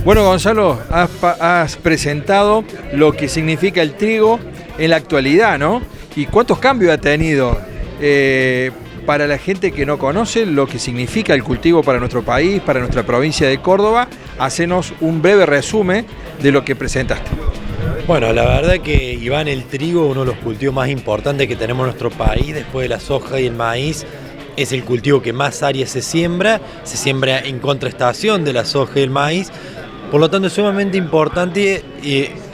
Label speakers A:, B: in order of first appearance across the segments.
A: Bueno, Gonzalo, has presentado lo que significa el trigo en la actualidad, ¿no? Y cuántos cambios ha tenido para la gente que no conoce lo que significa el cultivo para nuestro país, para nuestra provincia de Córdoba. Hacenos un breve resumen de lo que presentaste.
B: Bueno, la verdad que, Iván, el trigo es uno de los cultivos más importantes que tenemos en nuestro país, después de la soja y el maíz. Es el cultivo que más área se siembra en contraestación de la soja y el maíz. Por lo tanto, es sumamente importante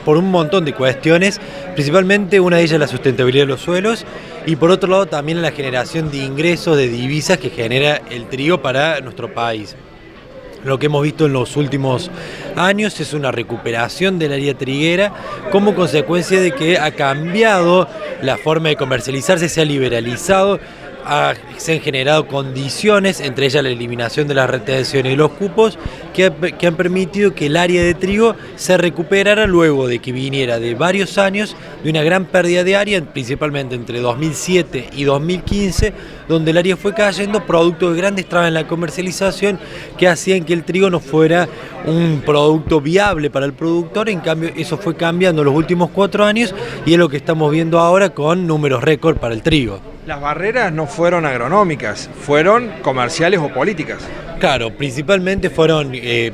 B: por un montón de cuestiones, principalmente una de ellas la sustentabilidad de los suelos y por otro lado también la generación de ingresos, de divisas que genera el trigo para nuestro país. Lo que hemos visto en los últimos años es una recuperación del área triguera como consecuencia de que ha cambiado la forma de comercializarse, se ha liberalizado. Se han generado condiciones, entre ellas la eliminación de las retenciones y los cupos, que han permitido que el área de trigo se recuperara luego de que viniera de varios años de una gran pérdida de área, principalmente entre 2007 y 2015, donde el área fue cayendo producto de grandes trabas en la comercialización que hacían que el trigo no fuera un producto viable para el productor. En cambio, eso fue cambiando en los últimos 4 años y es lo que estamos viendo ahora con números récord para el trigo.
A: Las barreras no fueron agronómicas, fueron comerciales o políticas.
B: Claro, principalmente fueron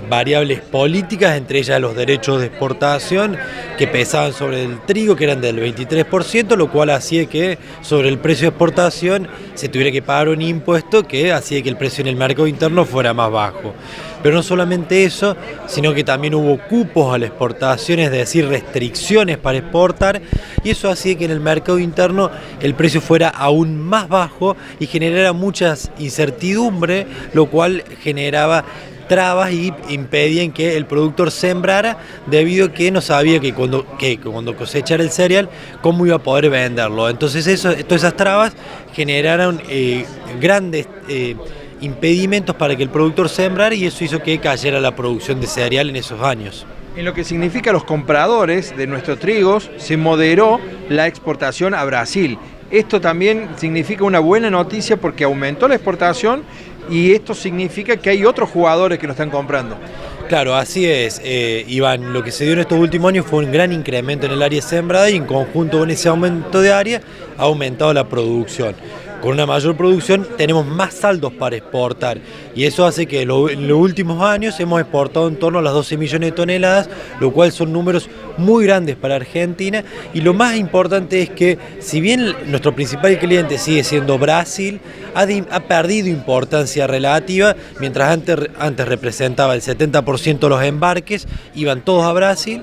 B: variables políticas, entre ellas los derechos de exportación que pesaban sobre el trigo, que eran del 23%, lo cual hacía que sobre el precio de exportación se tuviera que pagar un impuesto que hacía que el precio en el mercado interno fuera más bajo. Pero no solamente eso, sino que también hubo cupos a la exportación, es decir, restricciones para exportar, y eso hacía que en el mercado interno el precio fuera aún más bajo y generara muchas incertidumbre, lo cual generaba trabas y impedían que el productor sembrara debido a que no sabía que cuando cosechara el cereal cómo iba a poder venderlo. Entonces todas esas trabas generaron grandes impedimentos para que el productor sembrara y eso hizo que cayera la producción de cereal en esos años.
A: En lo que significa los compradores de nuestros trigos, se moderó la exportación a Brasil. Esto también significa una buena noticia porque aumentó la exportación y esto significa que hay otros jugadores que lo están comprando.
B: Claro, así es, Iván. Lo que se dio en estos últimos años fue un gran incremento en el área sembrada y en conjunto con ese aumento de área ha aumentado la producción. Con una mayor producción tenemos más saldos para exportar y eso hace que en los últimos años hemos exportado en torno a las 12 millones de toneladas, lo cual son números muy grandes para Argentina. Y lo más importante es que si bien nuestro principal cliente sigue siendo Brasil, ha perdido importancia relativa, mientras antes representaba el 70% de los embarques, iban todos a Brasil,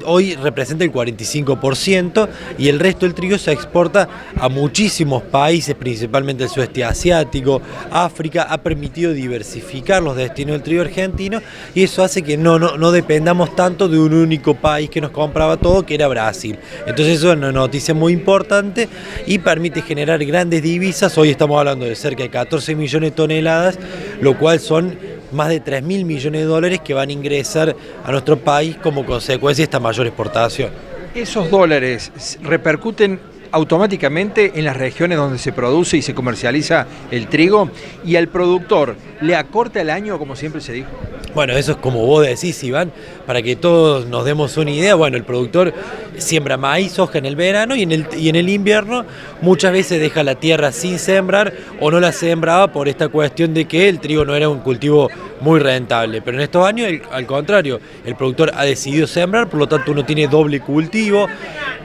B: hoy representa el 45% y el resto del trigo se exporta a muchísimos países, principalmente el sudeste asiático, África. Ha permitido diversificar los destinos del trigo argentino y eso hace que no dependamos tanto de un único país que nos compraba todo, que era Brasil. Entonces eso es una noticia muy importante y permite generar grandes divisas. Hoy estamos hablando de cerca de 14 millones de toneladas, lo cual son más de 3.000 millones de dólares que van a ingresar a nuestro país como consecuencia de esta mayor exportación.
A: ¿Esos dólares repercuten automáticamente en las regiones donde se produce y se comercializa el trigo? ¿Y al productor le acorta el año, como siempre se dijo?
B: Bueno, eso es como vos decís, Iván, para que todos nos demos una idea. Bueno, el productor siembra maíz, soja en el verano y en el invierno muchas veces deja la tierra sin sembrar o no la sembraba por esta cuestión de que el trigo no era un cultivo muy rentable. Pero en estos años, al contrario, el productor ha decidido sembrar, por lo tanto uno tiene doble cultivo,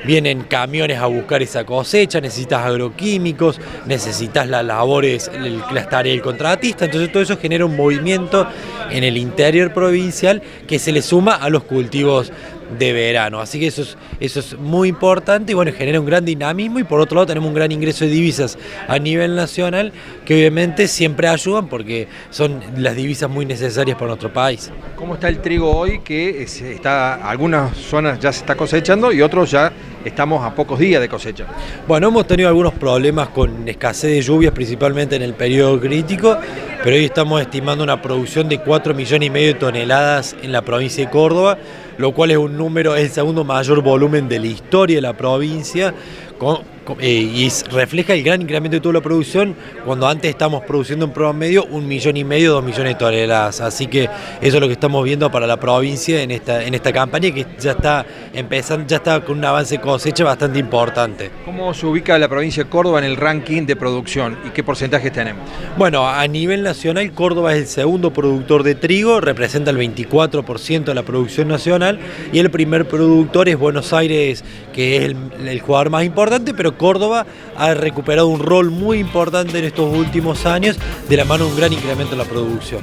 B: vienen camiones a buscar esa cosecha, necesitas agroquímicos, necesitas las labores, las tareas del contratista, entonces todo eso genera un movimiento en el interior provincial que se le suma a los cultivos de verano, así que eso es muy importante y bueno, genera un gran dinamismo y por otro lado tenemos un gran ingreso de divisas a nivel nacional que obviamente siempre ayudan porque son las divisas muy necesarias para nuestro país.
A: ¿Cómo está el trigo hoy que algunas zonas ya se está cosechando y otros ya estamos a pocos días de cosecha?
B: Bueno, hemos tenido algunos problemas con escasez de lluvias, principalmente en el periodo crítico, pero hoy estamos estimando una producción de 4,5 millones de toneladas en la provincia de Córdoba, lo cual es el segundo mayor volumen de la historia de la provincia, refleja el gran incremento de toda la producción, cuando antes estamos produciendo en promedio 1,5 millones, 2 millones de toneladas. Así que eso es lo que estamos viendo para la provincia en esta campaña, que ya está empezando, ya está con un avance de cosecha bastante importante.
A: ¿Cómo se ubica la provincia de Córdoba en el ranking de producción y qué porcentajes tenemos?
B: Bueno, a nivel nacional, Córdoba es el segundo productor de trigo, representa el 24% de la producción nacional, y el primer productor es Buenos Aires, que es el jugador más importante, pero Córdoba ha recuperado un rol muy importante en estos últimos años de la mano de un gran incremento en la producción.